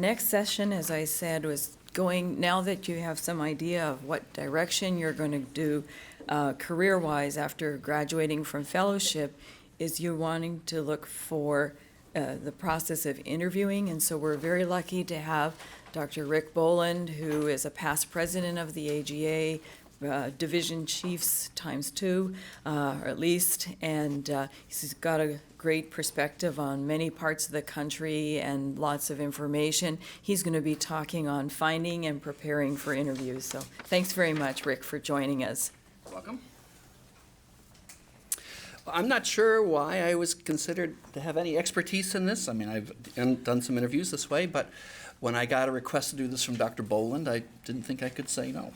next session, as I said, was going, now that you have some idea of what direction you're going to do career-wise after graduating from fellowship, is you're wanting to look for the process of interviewing. And so we're very lucky to have Dr. Rick Boland, who is a past president of the AGA, division chiefs ×2, or at least, and he's got a great perspective on many parts of the country and lots of information. He's going to be talking on finding and preparing for interviews. So thanks very much, Rick, for joining us. Welcome. I'm not sure why I was considered to have any expertise in this. I mean, I've done some interviews this way, but when I got a request to do this from Dr. Boland, I didn't think I could say no.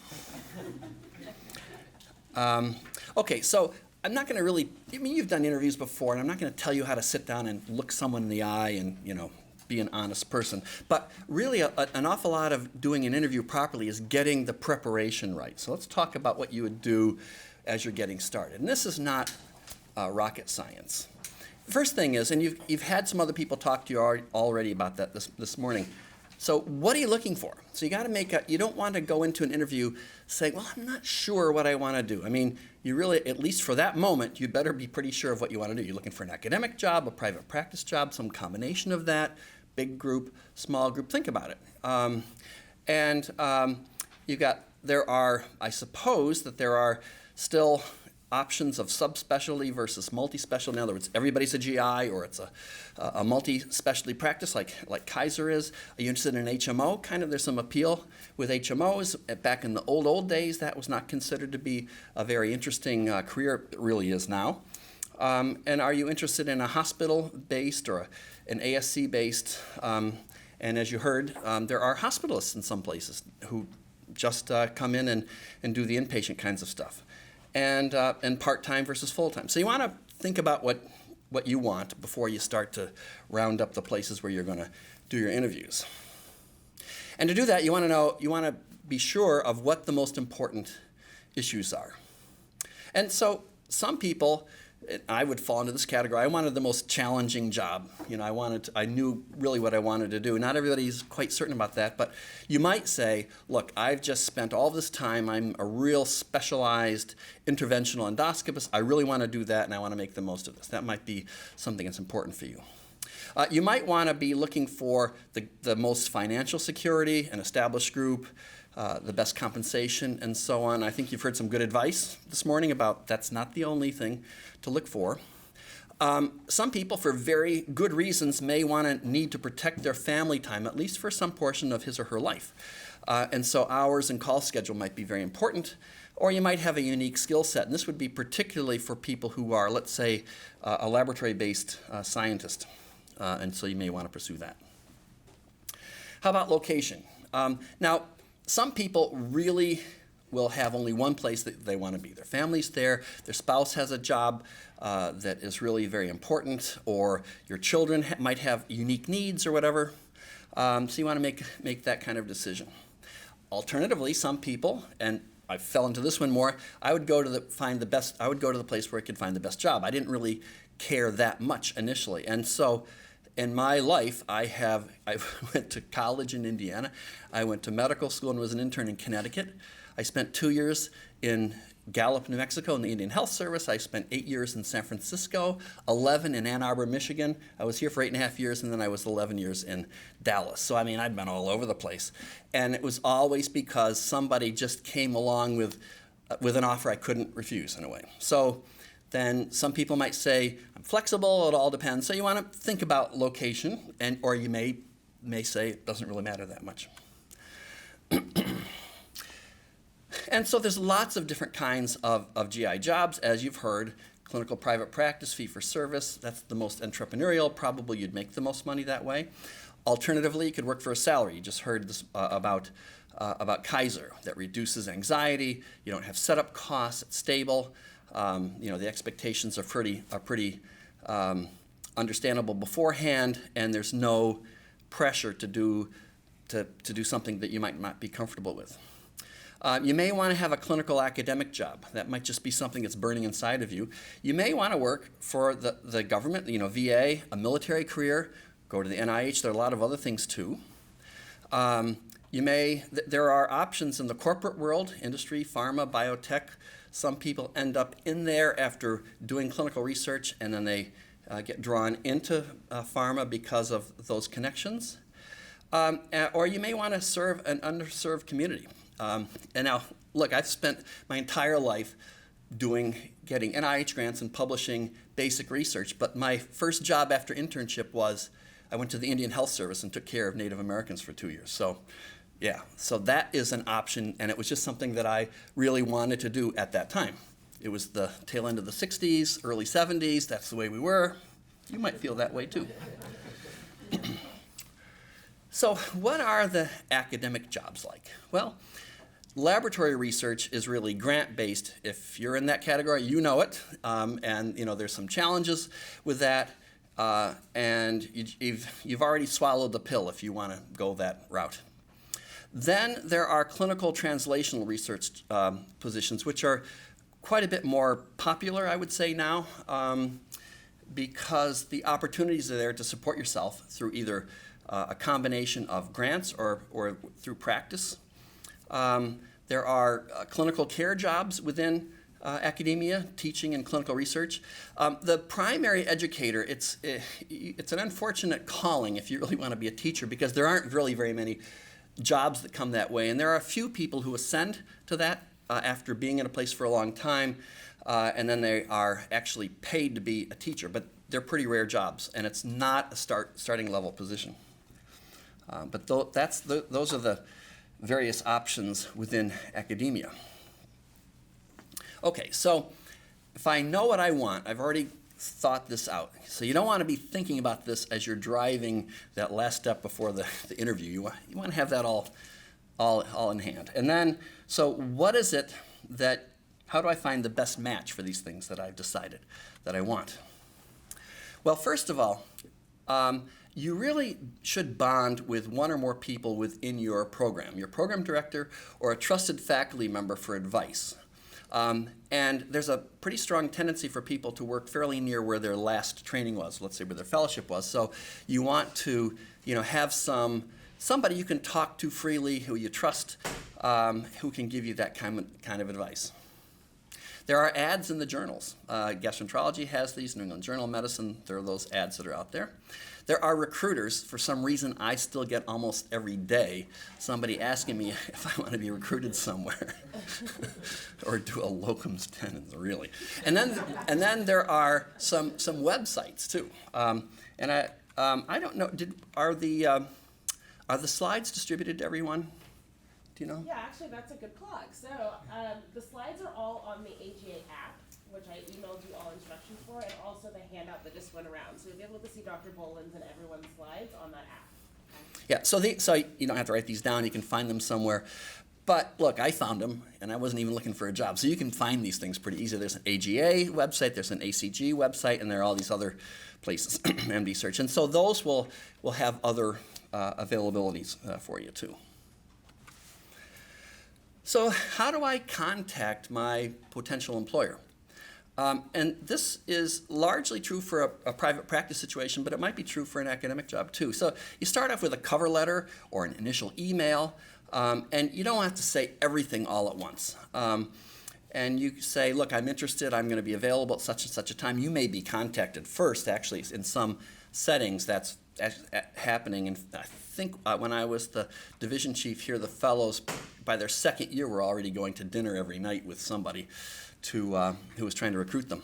Okay, so I'm not going to really, I mean, you've done interviews before, and I'm not going to tell you how to sit down and look someone in the eye and, you know, be an honest person. But really, an awful lot of doing an interview properly is getting the preparation right. So let's talk about what you would do as you're getting started. And this is not rocket science. The first thing is, and you've had some other people talk to you already about that this morning. So what are you looking for? So you got to you don't want to go into an interview saying, well, I'm not sure what I want to do. I mean, you really, at least for that moment, you better be pretty sure of what you want to do. You're looking for an academic job, a private practice job, some combination of that, big group, small group. Think about it. I suppose that there are still options of subspecialty versus multi-specialty. In other words, everybody's a GI, or it's a multi-specialty practice like Kaiser is. Are you interested in HMO? Kind of, there's some appeal with HMOs. Back in the old days, that was not considered to be a very interesting career. It really is now. And are you interested in a hospital-based or an ASC-based? And as you heard, there are hospitalists in some places who just come in and do the inpatient kinds of stuff. And part-time versus full-time. So you want to think about what you want before you start to round up the places where you're going to do your interviews. And to do that, you want to be sure of what the most important issues are. And so some people, I would fall into this category. I wanted the most challenging job. You know, I knew really what I wanted to do. Not everybody's quite certain about that, but you might say, look, I've just spent all this time. I'm a real specialized interventional endoscopist. I really want to do that, and I want to make the most of this. That might be something that's important for you. You might want to be looking for the most financial security, an established group, the best compensation, and so on. I think you've heard some good advice this morning about that's not the only thing to look for. Some people, for very good reasons, may need to protect their family time, at least for some portion of his or her life. And so hours and call schedule might be very important. Or you might have a unique skill set, and this would be particularly for people who are, let's say, a laboratory-based scientist. And so you may want to pursue that. How about location? Now, some people really will have only one place that they want to be. Their family's there, their spouse has a job that is really very important, or your children might have unique needs or whatever. So you want to make that kind of decision. Alternatively, some people, and I fell into this one more, I would go to the place where I could find the best job. I didn't really care that much initially. And so in my life, I went to college in Indiana. I went to medical school and was an intern in Connecticut. I spent 2 years in Gallup, New Mexico in the Indian Health Service. I spent 8 years in San Francisco, 11 in Ann Arbor, Michigan. I was here for 8.5 years, and then I was 11 years in Dallas. So, I mean, I'd been all over the place. And it was always because somebody just came along with an offer I couldn't refuse, in a way. So then some people might say, I'm flexible, it all depends. So you want to think about location, or you may say it doesn't really matter that much. And so there's lots of different kinds of GI jobs, as you've heard. Clinical private practice, fee for service, that's the most entrepreneurial. Probably you'd make the most money that way. Alternatively, you could work for a salary. You just heard this about Kaiser. That reduces anxiety. You don't have setup costs. It's stable. The expectations are pretty understandable beforehand, and there's no pressure to do something that you might not be comfortable with. You may want to have a clinical academic job. That might just be something that's burning inside of you. You may want to work for the government, VA, a military career, go to the NIH. There are a lot of other things too. There are options in the corporate world, industry, pharma, biotech. Some people end up in there after doing clinical research, and then they get drawn into pharma because of those connections. Or you may want to serve an underserved community. And now, look, I've spent my entire life getting NIH grants and publishing basic research, but my first job after internship was I went to the Indian Health Service and took care of Native Americans for 2 years. So, yeah, so that is an option, and it was just something that I really wanted to do at that time. It was the tail end of the 60s, early 70s, that's the way we were. You might feel that way too. So what are the academic jobs like? Well, laboratory research is really grant-based. If you're in that category, you know it, and there's some challenges with that, and you've already swallowed the pill if you want to go that route. Then there are clinical translational research positions, which are quite a bit more popular, I would say now, because the opportunities are there to support yourself through either a combination of grants or through practice. There are clinical care jobs within academia, teaching and clinical research. The primary educator, it's an unfortunate calling if you really want to be a teacher, because there aren't really very many jobs that come that way. And there are a few people who ascend to that after being in a place for a long time, and then they are actually paid to be a teacher. But they're pretty rare jobs, and it's not a starting level position. But those are the various options within academia. Okay, so if I know what I want, I've already thought this out. So you don't want to be thinking about this as you're driving that last step before the interview. You want to have that all in hand. And then, so what is it how do I find the best match for these things that I've decided that I want? Well, first of all, you really should bond with one or more people within your program director or a trusted faculty member for advice. And there's a pretty strong tendency for people to work fairly near where their last training was, let's say where their fellowship was. So you want to have somebody you can talk to freely, who you trust, who can give you that kind of advice. There are ads in the journals. Gastroenterology has these, New England Journal of Medicine, there are those ads that are out there. There are recruiters. For some reason, I still get almost every day somebody asking me if I want to be recruited somewhere or do a locums tenens, really. And then there are some websites too. And I don't know. Are the slides distributed to everyone? Do you know? Yeah, actually, that's a good plug. So the slides are all on the AGA app, which I emailed you all instructions for, and also the handout that just went around. So you'll be able to see Dr. Boland's and everyone's slides on that app. Okay? Yeah, so you don't have to write these down. You can find them somewhere. But look, I found them, and I wasn't even looking for a job. So you can find these things pretty easy. There's an AGA website, there's an ACG website, and there are all these other places, MD Search. And so those will have other availabilities for you too. So how do I contact my potential employer? And this is largely true for a private practice situation, but it might be true for an academic job too. So you start off with a cover letter or an initial email, and you don't have to say everything all at once. And you say, look, I'm interested, I'm going to be available at such and such a time. You may be contacted first, actually, in some settings that's happening. And I think when I was the division chief here, the fellows, by their second year, were already going to dinner every night with somebody who was trying to recruit them.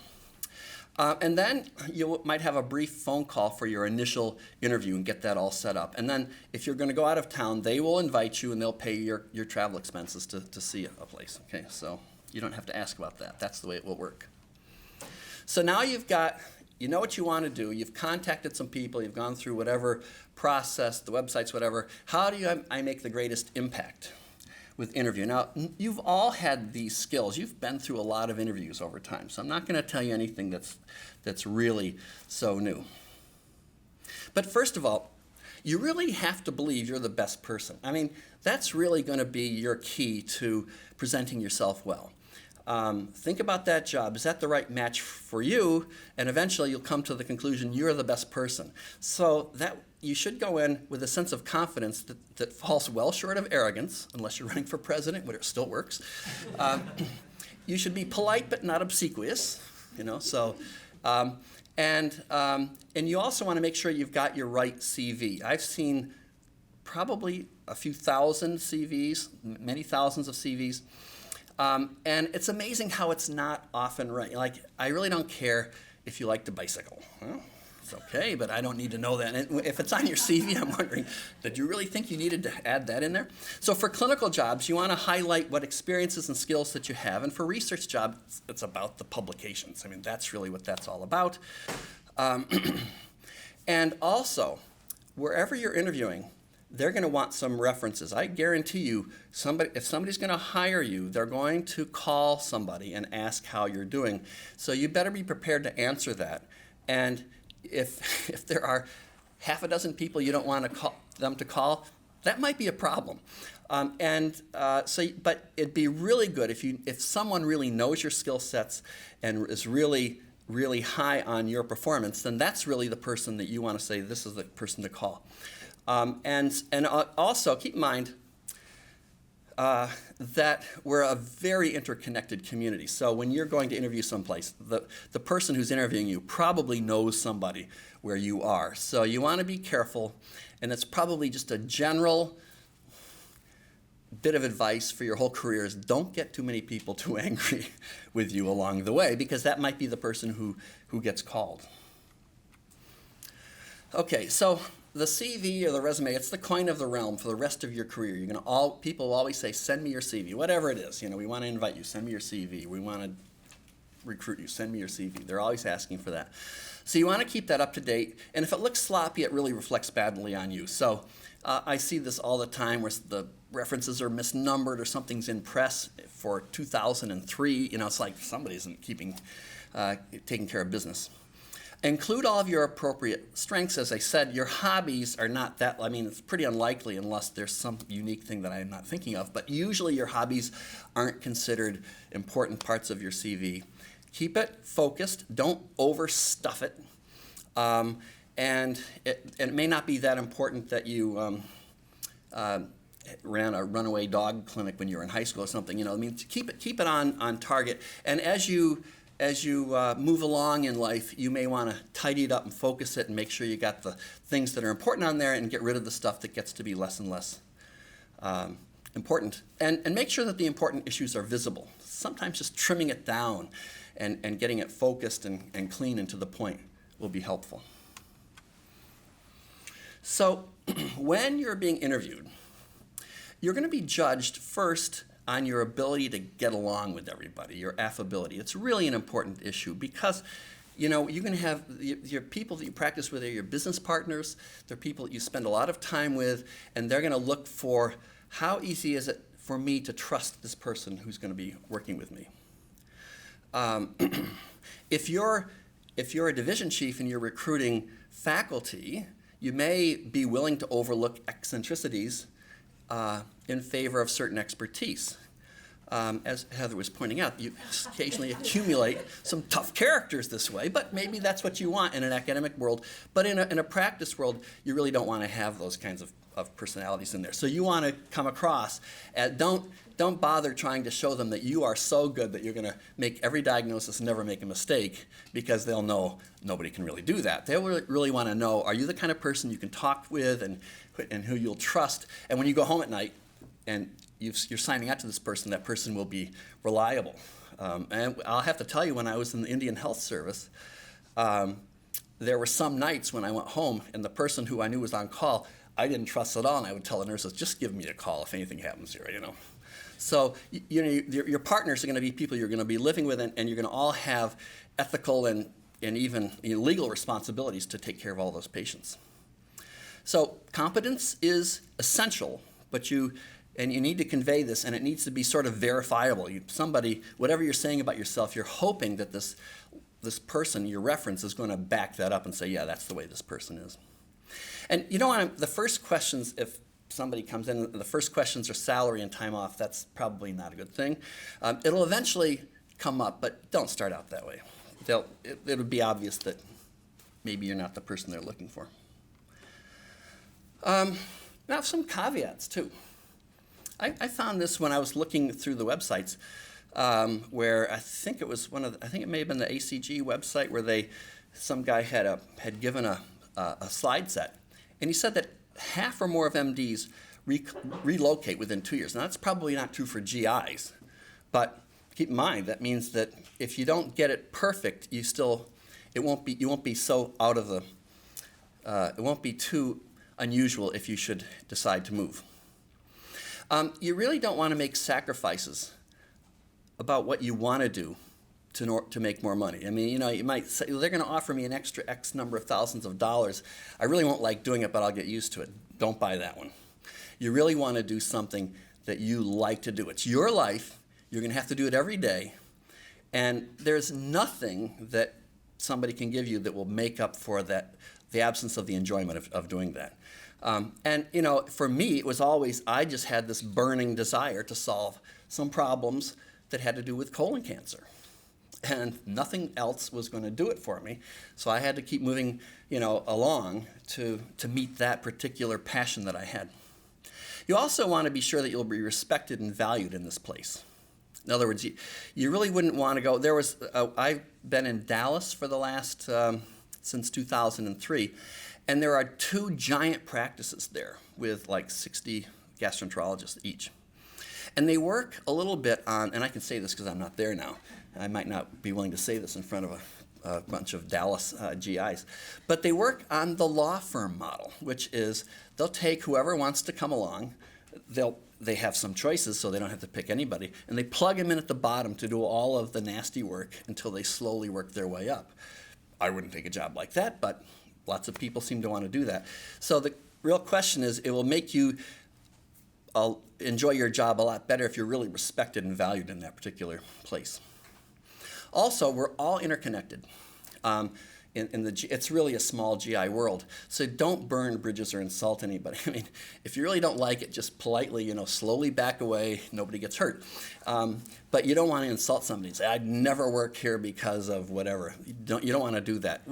And then you might have a brief phone call for your initial interview and get that all set up. And then if you're going to go out of town, they will invite you and they'll pay your travel expenses to see a place. Okay, so you don't have to ask about that. That's the way it will work. So now you know what you want to do. You've contacted some people. You've gone through whatever process, the websites, whatever. How do I make the greatest impact with interview? Now, you've all had these skills. You've been through a lot of interviews over time, so I'm not going to tell you anything that's really so new. But first of all, you really have to believe you're the best person. I mean, that's really going to be your key to presenting yourself well. Think about that job. Is that the right match for you? And eventually you'll come to the conclusion you're the best person. So that you should go in with a sense of confidence that falls well short of arrogance, unless you're running for president, but it still works. You should be polite but not obsequious, you know. So, and you also want to make sure you've got your right CV. I've seen probably a few thousand CVs, many thousands of CVs. And it's amazing how it's not often right. Like, I really don't care if you like to bicycle. Well, it's okay, but I don't need to know that. And if it's on your CV, I'm wondering, did you really think you needed to add that in there? So for clinical jobs, you want to highlight what experiences and skills that you have. And for research jobs, it's about the publications. I mean, that's really what that's all about. And also, wherever you're interviewing, they're going to want some references. I guarantee you, if somebody's going to hire you, they're going to call somebody and ask how you're doing. So you better be prepared to answer that. And if there are half a dozen people you don't want them to call, that might be a problem. But it'd be really good if someone really knows your skill sets and is really, really high on your performance, then that's really the person that you want to say, this is the person to call. Also keep in mind that we're a very interconnected community. So when you're going to interview someplace, the person who's interviewing you probably knows somebody where you are. So you want to be careful, and it's probably just a general bit of advice for your whole career is don't get too many people too angry with you along the way, because that might be the person who gets called. Okay, so the CV or the resume, it's the coin of the realm for the rest of your career. People will always say, send me your CV, whatever it is. You know, we want to invite you, send me your CV. We want to recruit you, send me your CV. They're always asking for that. So you want to keep that up to date. And if it looks sloppy, it really reflects badly on you. So I see this all the time where the references are misnumbered or something's in press for 2003. You know, it's like somebody isn't taking care of business. Include all of your appropriate strengths. As I said, your hobbies are not that, I mean, it's pretty unlikely unless there's some unique thing that I'm not thinking of, but usually your hobbies aren't considered important parts of your CV. Keep it focused. Don't overstuff it. And it may not be that important that you ran a runaway dog clinic when you were in high school or something. You know, I mean, keep it on target. And as you move along in life, you may want to tidy it up and focus it and make sure you got the things that are important on there and get rid of the stuff that gets to be less and less important. And make sure that the important issues are visible. Sometimes just trimming it down and getting it focused and clean and to the point will be helpful. So when you're being interviewed, you're going to be judged first on your ability to get along with everybody, your affability. It's really an important issue because, you know, you can have your people that you practice with are your business partners, they're people that you spend a lot of time with, and they're going to look for how easy is it for me to trust this person who's going to be working with me. If you're a division chief and you're recruiting faculty, you may be willing to overlook eccentricities in favor of certain expertise. As Heather was pointing out, you occasionally accumulate some tough characters this way, but maybe that's what you want in an academic world. But in a practice world, you really don't want to have those kinds of personalities in there. So you want to come across, don't bother trying to show them that you are so good that you're going to make every diagnosis and never make a mistake, because they'll know nobody can really do that. They really want to know, are you the kind of person you can talk with and who you'll trust? And when you go home at night and you're signing out to this person, that person will be reliable. And I'll have to tell you, when I was in the Indian Health Service, there were some nights when I went home and the person who I knew was on call, I didn't trust at all, and I would tell the nurses, just give me a call if anything happens here, you know. So your partners are going to be people you're going to be living with, and you're going to all have ethical and even legal responsibilities to take care of all those patients. So competence is essential, but you need to convey this, and it needs to be sort of verifiable. Whatever you're saying about yourself, you're hoping that this person, your reference, is going to back that up and say, yeah, that's the way this person is. And you don't want the first questions, if somebody comes in and the first questions are salary and time off, that's probably not a good thing. It'll eventually come up, but don't start out that way. It'll be obvious that maybe you're not the person they're looking for. Now, some caveats, too. I found this when I was looking through the websites, where I think it may have been the ACG website where some guy had given a slide set, and he said that half or more of MDs relocate within 2 years. Now, that's probably not true for GIs, but keep in mind that means that if you don't get it perfect, you won't be so out of the. It won't be too unusual if you should decide to move. You really don't want to make sacrifices about what you want to do to make more money. I mean, you might say, they're going to offer me an extra X number of thousands of dollars. I really won't like doing it, but I'll get used to it. Don't buy that one. You really want to do something that you like to do. It's your life. You're going to have to do it every day. And there's nothing that somebody can give you that will make up for that, the absence of the enjoyment of doing that. And for me, it was always, I just had this burning desire to solve some problems that had to do with colon cancer. And nothing else was going to do it for me. So I had to keep moving, along to meet that particular passion that I had. You also want to be sure that you'll be respected and valued in this place. In other words, you really wouldn't want to go. I've been in Dallas for the last, since 2003, and there are 2 giant practices there with like 60 gastroenterologists each. And they work a little bit on, and I can say this because I'm not there now. I might not be willing to say this in front of a bunch of Dallas GIs. But they work on the law firm model, which is they'll take whoever wants to come along. They have some choices, so they don't have to pick anybody. And they plug them in at the bottom to do all of the nasty work until they slowly work their way up. I wouldn't take a job like that, but lots of people seem to want to do that. So the real question is, it will make you enjoy your job a lot better if you're really respected and valued in that particular place. Also, we're all interconnected. It's really a small GI world, so don't burn bridges or insult anybody. I mean, if you really don't like it, just politely, slowly back away. Nobody gets hurt. But you don't want to insult somebody and say, "I'd never work here because of whatever." You don't want to do that.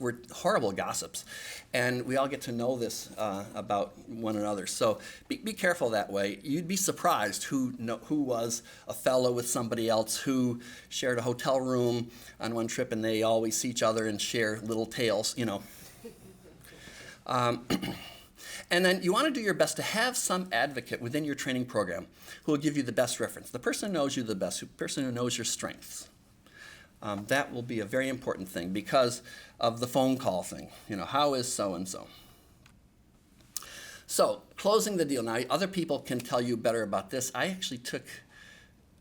We're horrible gossips, and we all get to know this about one another. So be careful that way. You'd be surprised who was a fellow with somebody else, who shared a hotel room on one trip, and they always see each other and share little tales, And then you want to do your best to have some advocate within your training program who will give you the best reference, the person who knows you the best, the person who knows your strengths. That will be a very important thing because of the phone call thing. How is so-and-so? So, closing the deal. Now, other people can tell you better about this. I actually took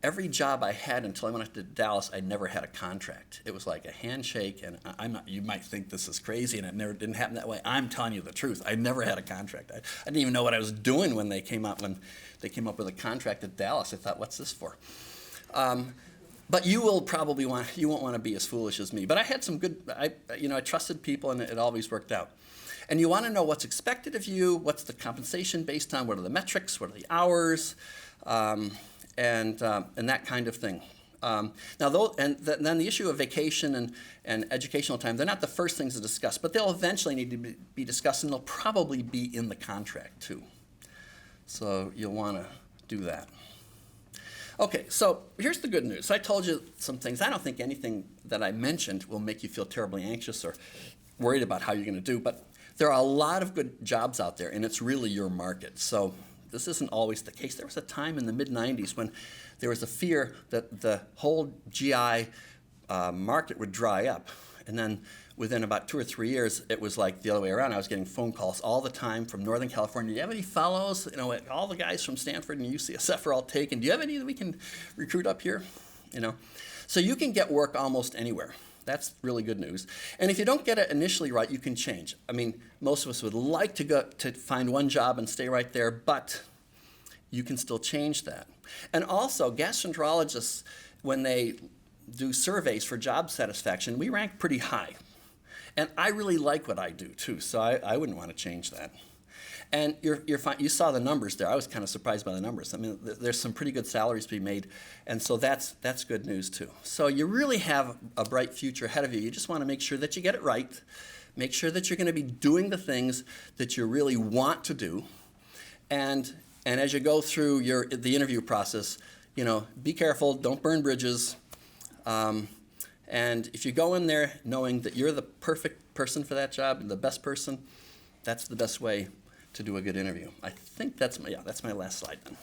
every job I had until I went up to Dallas. I never had a contract. It was like a handshake, and you might think this is crazy, and it didn't happen that way. I'm telling you the truth. I never had a contract. I didn't even know what I was doing when they came up with a contract at Dallas. I thought, what's this for? But you won't want to be as foolish as me. But I had some good, I trusted people, and it always worked out. And you want to know what's expected of you, what's the compensation based on, what are the metrics, what are the hours, and that kind of thing. Then the issue of vacation and educational time, they're not the first things to discuss, but they'll eventually need to be discussed, and they'll probably be in the contract too. So you'll want to do that. Okay, so here's the good news. I told you some things. I don't think anything that I mentioned will make you feel terribly anxious or worried about how you're going to do, but there are a lot of good jobs out there, and it's really your market. So this isn't always the case. There was a time in the mid-'90s when there was a fear that the whole GI market would dry up, and then within about 2 or 3 years, it was like the other way around. I was getting phone calls all the time from Northern California. Do you have any fellows? All the guys from Stanford and UCSF are all taken. Do you have any that we can recruit up here? So you can get work almost anywhere. That's really good news. And if you don't get it initially right, you can change. I mean, most of us would like to go to find one job and stay right there, but you can still change that. And also, gastroenterologists, when they do surveys for job satisfaction, we rank pretty high. And I really like what I do, too, so I wouldn't want to change that. And you're fine. You saw the numbers there. I was kind of surprised by the numbers. I mean, there's some pretty good salaries to be made, and so that's good news too. So you really have a bright future ahead of you. You just want to make sure that you get it right. Make sure that you're going to be doing the things that you really want to do, and as you go through the interview process, be careful. Don't burn bridges. And if you go in there knowing that you're the perfect person for that job and the best person, that's the best way to do a good interview. I think that's my last slide then.